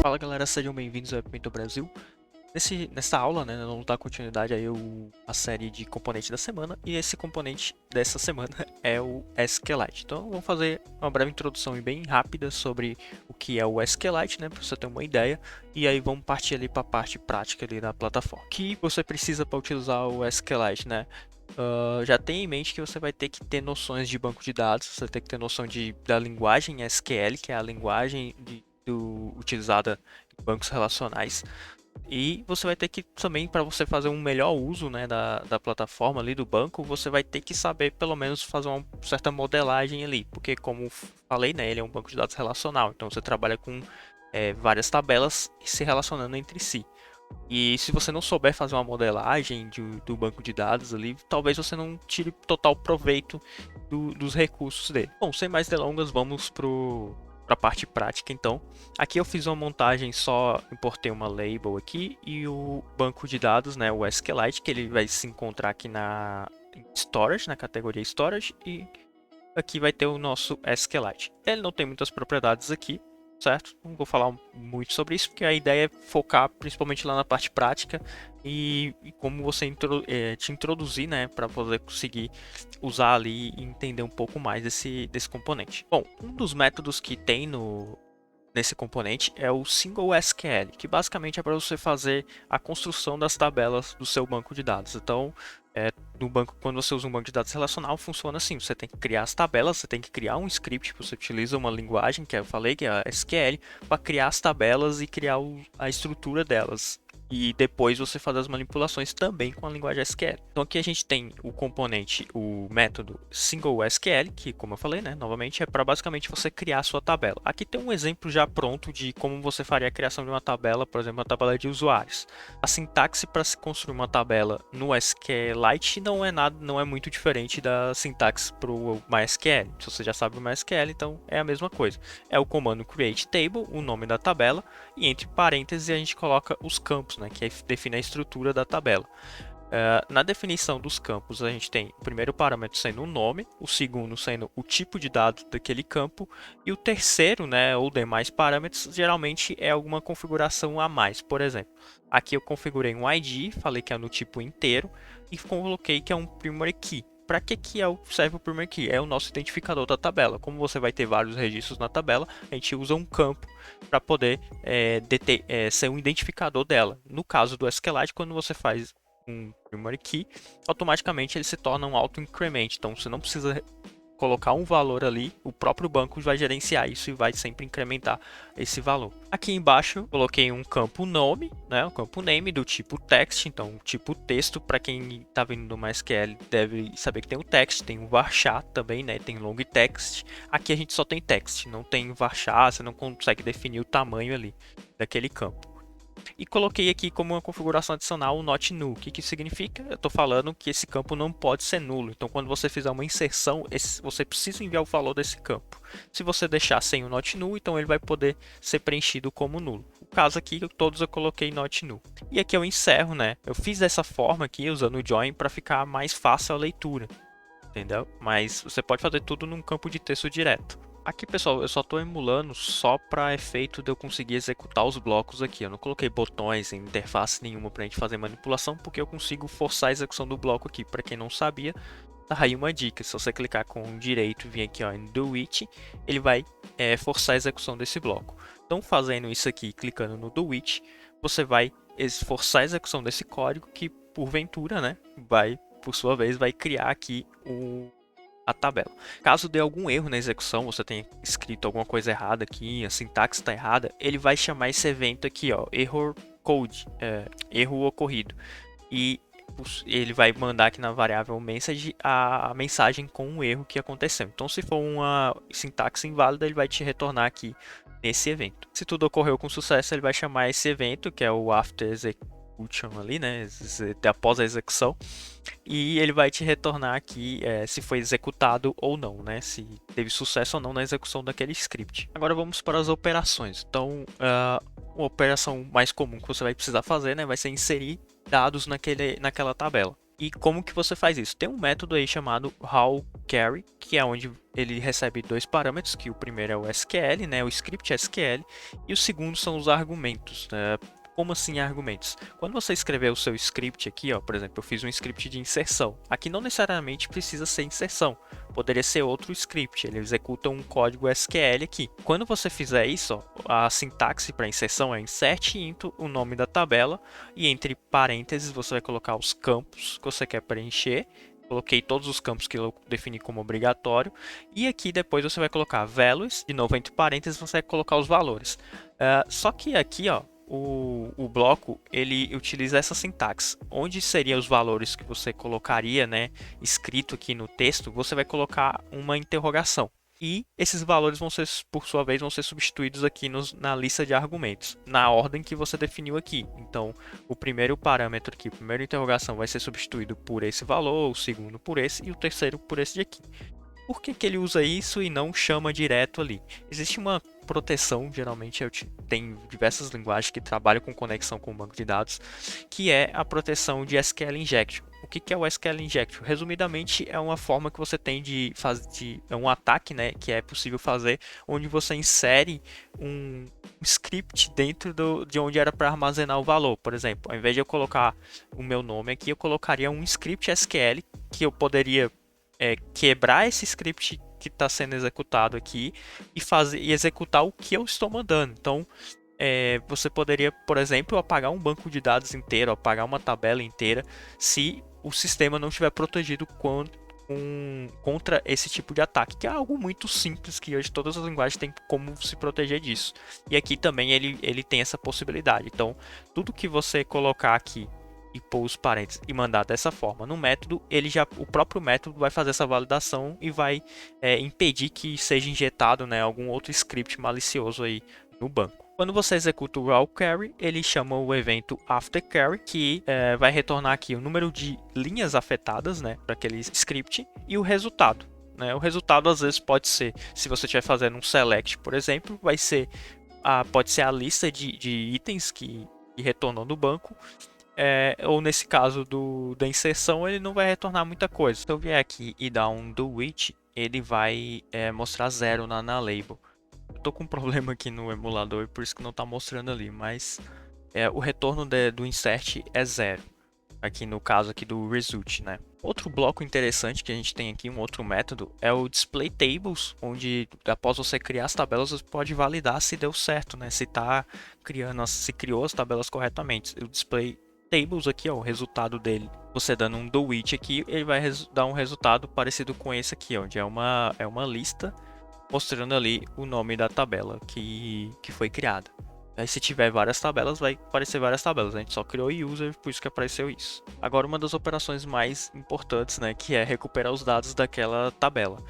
Fala galera, sejam bem-vindos ao Pimento Brasil. Nessa aula, né, nós vamos dar continuidade aí à série de componente da semana, e esse componente dessa semana é o SQLite. Então vamos fazer uma breve introdução e bem rápida sobre o que é o SQLite, né, para você ter uma ideia, e aí vamos partir ali para a parte prática ali da plataforma. O que você precisa para utilizar o SQLite, né? Já tenha em mente que você vai ter que ter noções de banco de dados, você vai ter que ter noção da linguagem SQL, que é a linguagem utilizada em bancos relacionais. E você vai ter que também, para você fazer um melhor uso, né, da plataforma ali do banco, você vai ter que saber pelo menos fazer uma certa modelagem ali, porque como falei, né, ele é um banco de dados relacional, então você trabalha com várias tabelas se relacionando entre si. E se você não souber fazer uma modelagem do banco de dados ali, talvez você não tire total proveito dos recursos dele. Bom, sem mais delongas, vamos para a parte prática então. Aqui eu fiz uma montagem, só importei uma label aqui e o banco de dados, né, o SQLite, que ele vai se encontrar aqui na Storage, na categoria Storage, e aqui vai ter o nosso SQLite. Ele não tem muitas propriedades aqui, certo? Não vou falar muito sobre isso, porque a ideia é focar principalmente lá na parte prática e como você te introduzir, né, para poder conseguir usar ali e entender um pouco mais desse componente. Bom, um dos métodos que tem nesse componente é o Single SQL, que basicamente é para você fazer a construção das tabelas do seu banco de dados. Então, no banco, quando você usa um banco de dados relacional, funciona assim: você tem que criar as tabelas, você tem que criar um script, você utiliza uma linguagem que eu falei, que é a SQL, para criar as tabelas e criar a estrutura delas. E depois você faz as manipulações também com a linguagem SQL. Então aqui a gente tem o componente, o método Single SQL, que como eu falei, né, novamente é para basicamente você criar a sua tabela. Aqui tem um exemplo já pronto de como você faria a criação de uma tabela, por exemplo, uma tabela de usuários. A sintaxe para se construir uma tabela no SQLite não é muito diferente da sintaxe para o MySQL. Se você já sabe o MySQL, então é a mesma coisa. É o comando create table, o nome da tabela, e entre parênteses a gente coloca os campos, né, que define a estrutura da tabela. Na definição dos campos, a gente tem o primeiro parâmetro sendo o nome, o segundo sendo o tipo de dado daquele campo, e o terceiro, né, ou demais parâmetros, geralmente é alguma configuração a mais. Por exemplo, aqui eu configurei um ID, falei que é no tipo inteiro, e coloquei que é um primary key. Para que serve o primary key? É o nosso identificador da tabela. Como você vai ter vários registros na tabela, a gente usa um campo para poder ser um identificador dela. No caso do SQLite, quando você faz um primary key, automaticamente ele se torna um auto-increment. Então você não precisa colocar um valor ali, o próprio banco vai gerenciar isso e vai sempre incrementar esse valor. Aqui embaixo coloquei um campo nome, né, um campo name do tipo text, então tipo texto. Para quem está vindo do MySQL deve saber que tem o text, tem o varchar também, né, tem long text. Aqui a gente só tem text, não tem varchar, você não consegue definir o tamanho ali daquele campo. E coloquei aqui como uma configuração adicional o not null. O que isso significa? Eu estou falando que esse campo não pode ser nulo. Então, quando você fizer uma inserção, você precisa enviar o valor desse campo. Se você deixar sem o not null, então ele vai poder ser preenchido como nulo. No caso aqui, todos eu coloquei not null. E aqui eu encerro, né? Eu fiz dessa forma aqui, usando o join, para ficar mais fácil a leitura. Entendeu? Mas você pode fazer tudo num campo de texto direto. Aqui, pessoal, eu só estou emulando só para efeito de eu conseguir executar os blocos aqui. Eu não coloquei botões, interface nenhuma para a gente fazer manipulação, porque eu consigo forçar a execução do bloco aqui. Para quem não sabia, tá aí uma dica: se você clicar com o direito e vir aqui ó, em Do It, ele vai forçar a execução desse bloco. Então, fazendo isso aqui, clicando no Do It, você vai forçar a execução desse código que, porventura, né, por sua vez, vai criar aqui a tabela. Caso dê algum erro na execução, você tenha escrito alguma coisa errada aqui, a sintaxe está errada, ele vai chamar esse evento aqui, ó, error code, erro ocorrido, e ele vai mandar aqui na variável message a mensagem com o erro que aconteceu. Então, se for uma sintaxe inválida, ele vai te retornar aqui nesse evento. Se tudo ocorreu com sucesso, ele vai chamar esse evento, que é o after execution ali, né, após a execução, e ele vai te retornar aqui se foi executado ou não, né, se teve sucesso ou não na execução daquele script. Agora vamos para as operações. Então, uma operação mais comum que você vai precisar fazer, né, vai ser inserir dados naquela tabela. E como que você faz isso? Tem um método aí chamado howCarry, que é onde ele recebe dois parâmetros, que o primeiro é o SQL, né, o script SQL, e o segundo são os argumentos, né? Como assim argumentos? Quando você escrever o seu script aqui, ó, por exemplo, eu fiz um script de inserção. Aqui não necessariamente precisa ser inserção, poderia ser outro script, ele executa um código SQL aqui. Quando você fizer isso, ó, a sintaxe para inserção é insert into o nome da tabela e entre parênteses você vai colocar os campos que você quer preencher. Coloquei todos os campos que eu defini como obrigatório. E aqui depois você vai colocar values, de novo entre parênteses você vai colocar os valores. Só que aqui, ó, o bloco ele utiliza essa sintaxe. Onde seriam os valores que você colocaria, né, escrito aqui no texto, você vai colocar uma interrogação. E esses valores vão ser, por sua vez, vão ser substituídos aqui na lista de argumentos, na ordem que você definiu aqui. Então, o primeiro parâmetro aqui, a primeira interrogação vai ser substituído por esse valor, o segundo por esse e o terceiro por esse de aqui. Por que que ele usa isso e não chama direto ali? Existe uma proteção, geralmente tem diversas linguagens que trabalham com conexão com o banco de dados, que é a proteção de SQL Injection. O que é o SQL Injection? Resumidamente, é uma forma que você tem de fazer, é um ataque, né, que é possível fazer, onde você insere um script dentro de onde era para armazenar o valor. Por exemplo, ao invés de eu colocar o meu nome aqui, eu colocaria um script SQL que eu poderia quebrar esse script que está sendo executado aqui e executar o que eu estou mandando. Então, você poderia, por exemplo, apagar um banco de dados inteiro, apagar uma tabela inteira, se o sistema não estiver protegido contra esse tipo de ataque, que é algo muito simples, que hoje todas as linguagens têm como se proteger disso. E aqui também ele tem essa possibilidade. Então, tudo que você colocar aqui e pôr os parênteses e mandar dessa forma no método, o próprio método vai fazer essa validação e vai impedir que seja injetado, né, algum outro script malicioso aí no banco. Quando você executa o raw carry, ele chama o evento after carry, que vai retornar aqui o número de linhas afetadas, né, para aquele script e o resultado. Né? O resultado às vezes pode ser, se você estiver fazendo um select, por exemplo, pode ser a lista de itens que retornou no banco. Ou nesse caso da inserção, ele não vai retornar muita coisa. Se eu vier aqui e dar um do which, ele vai mostrar 0 na label. Eu tô com um problema aqui no emulador, por isso que não está mostrando ali, mas o retorno do insert é 0. Aqui no caso aqui do result, né? Outro bloco interessante que a gente tem aqui, um outro método, é o display tables, onde após você criar as tabelas, você pode validar se deu certo, né? Se criou as tabelas corretamente. O display tables aqui, ó, o resultado dele, você dando um do which aqui, ele vai dar um resultado parecido com esse aqui, onde é uma lista mostrando ali o nome da tabela que foi criada. Aí se tiver várias tabelas, vai aparecer várias tabelas. A gente só criou user, por isso que apareceu isso. Agora uma das operações mais importantes, né, que é recuperar os dados daquela tabela.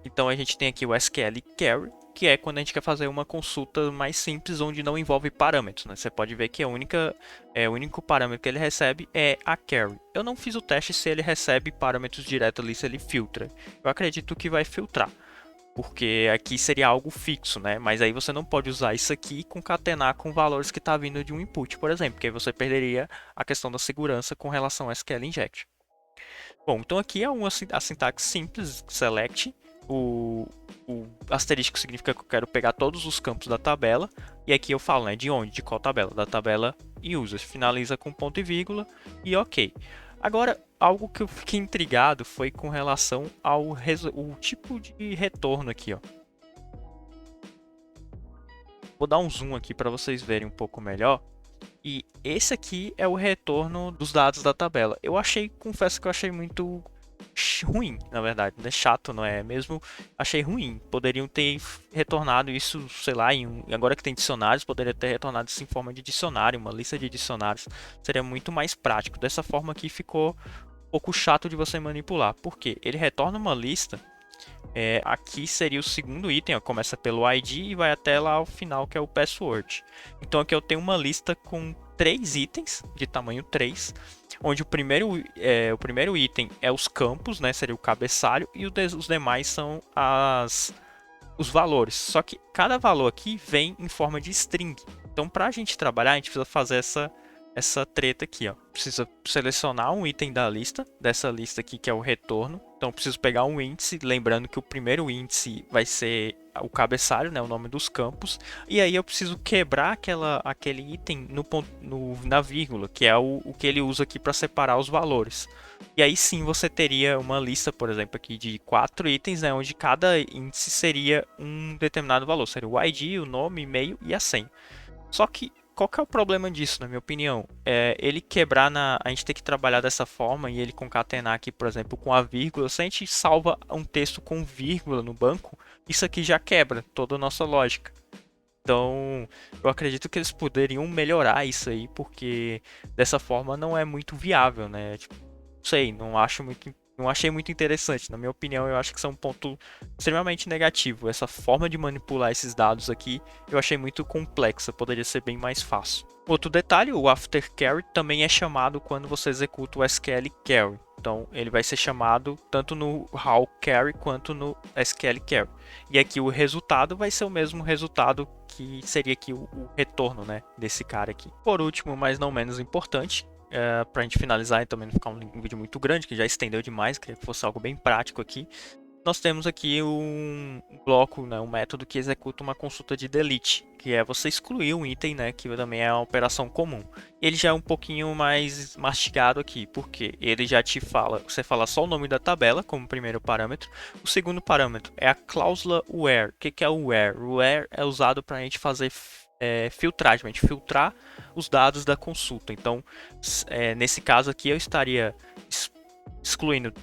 Então a gente tem aqui o SQL Carry, que é quando a gente quer fazer uma consulta mais simples, onde não envolve parâmetros. Né? Você pode ver que o único parâmetro que ele recebe é a carry. Eu não fiz o teste se ele recebe parâmetros direto ali, se ele filtra. Eu acredito que vai filtrar, porque aqui seria algo fixo, né? Mas aí você não pode usar isso aqui e concatenar com valores que está vindo de um input, por exemplo, porque aí você perderia a questão da segurança com relação ao SQL Inject. Bom, então aqui é a sintaxe simples, select. O asterisco significa que eu quero pegar todos os campos da tabela. E aqui eu falo, né, de onde, de qual tabela? Da tabela user. Finaliza com ponto e vírgula e ok. Agora, algo que eu fiquei intrigado foi com relação ao tipo de retorno aqui, ó. Vou dar um zoom aqui para vocês verem um pouco melhor. E esse aqui é o retorno dos dados da tabela. Confesso que eu achei muito ruim, na verdade, né? Chato, não é mesmo? Achei ruim. Poderiam ter retornado isso, sei lá, agora que tem dicionários, poderia ter retornado isso em forma de dicionário, uma lista de dicionários. Seria muito mais prático. Dessa forma aqui ficou um pouco chato de você manipular. Por quê? Ele retorna uma lista. Aqui seria o segundo item, ó, começa pelo ID e vai até lá ao final, que é o password. Então aqui eu tenho uma lista com 3 itens de tamanho 3, onde o primeiro item é os campos, né, seria o cabeçalho, e os demais são os valores. Só que cada valor aqui vem em forma de string. Então para a gente trabalhar, a gente precisa fazer essa treta aqui, ó. Precisa selecionar um item da lista, dessa lista aqui que é o retorno. Então preciso pegar um índice, lembrando que o primeiro índice vai ser o cabeçalho, né, o nome dos campos. E aí eu preciso quebrar aquele item na vírgula, que é o que ele usa aqui para separar os valores. E aí sim você teria uma lista, por exemplo, aqui de 4 itens, né, onde cada índice seria um determinado valor. Seria o ID, o nome, e-mail e a senha. Só que qual que é o problema disso, na minha opinião? Ele quebrar a gente tem que trabalhar dessa forma e ele concatenar aqui, por exemplo, com a vírgula. Se a gente salva um texto com vírgula no banco, isso aqui já quebra toda a nossa lógica. Então, eu acredito que eles poderiam melhorar isso aí, porque dessa forma não é muito viável, né? Tipo, não sei, não achei muito interessante. Na minha opinião, eu acho que isso é um ponto extremamente negativo. Essa forma de manipular esses dados aqui, eu achei muito complexa, poderia ser bem mais fácil. Outro detalhe, o after carry também é chamado quando você executa o SQL carry. Então, ele vai ser chamado tanto no how carry quanto no SQL carry. E aqui o resultado vai ser o mesmo resultado que seria aqui o retorno, né, desse cara aqui. Por último, mas não menos importante, para a gente finalizar e também não ficar um vídeo muito grande, que já estendeu demais, queria que fosse algo bem prático aqui. Nós temos aqui um bloco, né, um método que executa uma consulta de delete, que é você excluir um item, né, que também é uma operação comum. Ele já é um pouquinho mais mastigado aqui, porque ele já te fala, você fala só o nome da tabela como primeiro parâmetro. O segundo parâmetro é a cláusula where. O que é o where? O where é usado para a gente fazer filtragem, a gente filtrar os dados da consulta. Então, nesse caso aqui eu estaria excluindo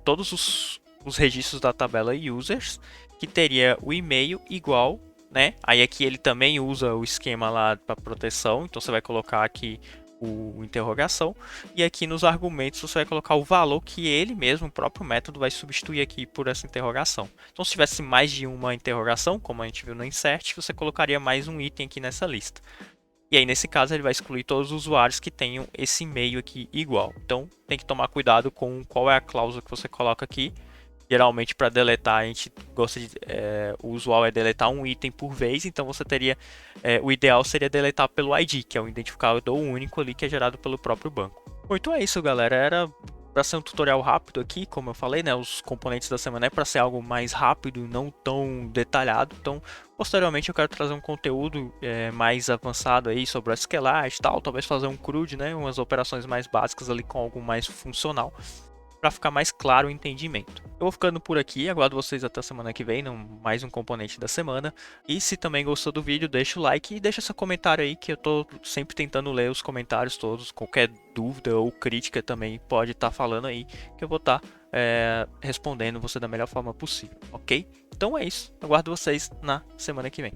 todos os registros da tabela users, que teria o e-mail igual, né? Aí aqui ele também usa o esquema lá para proteção, então você vai colocar aqui o interrogação, e aqui nos argumentos você vai colocar o valor que ele mesmo, o próprio método, vai substituir aqui por essa interrogação. Então se tivesse mais de uma interrogação, como a gente viu no insert, você colocaria mais um item aqui nessa lista. E aí, nesse caso, ele vai excluir todos os usuários que tenham esse e-mail aqui igual. Então, tem que tomar cuidado com qual é a cláusula que você coloca aqui. Geralmente, para deletar, a gente gosta de... o usual é deletar um item por vez. Então, você teria... o ideal seria deletar pelo ID, que é o identificador único ali, que é gerado pelo próprio banco. Bom, então é isso, galera. Era para ser um tutorial rápido aqui, como eu falei, né? Os componentes da semana é para ser algo mais rápido, não tão detalhado. Então, posteriormente eu quero trazer um conteúdo mais avançado aí sobre o SQLite e tal, talvez fazer um CRUD, né? Umas operações mais básicas ali com algo mais funcional, para ficar mais claro o entendimento. Eu vou ficando por aqui, aguardo vocês até a semana que vem, mais um componente da semana. E se também gostou do vídeo, deixa o like e deixa seu comentário aí, que eu tô sempre tentando ler os comentários todos. Qualquer dúvida ou crítica também pode estar falando aí, que eu vou estar respondendo você da melhor forma possível, ok? Então é isso, aguardo vocês na semana que vem.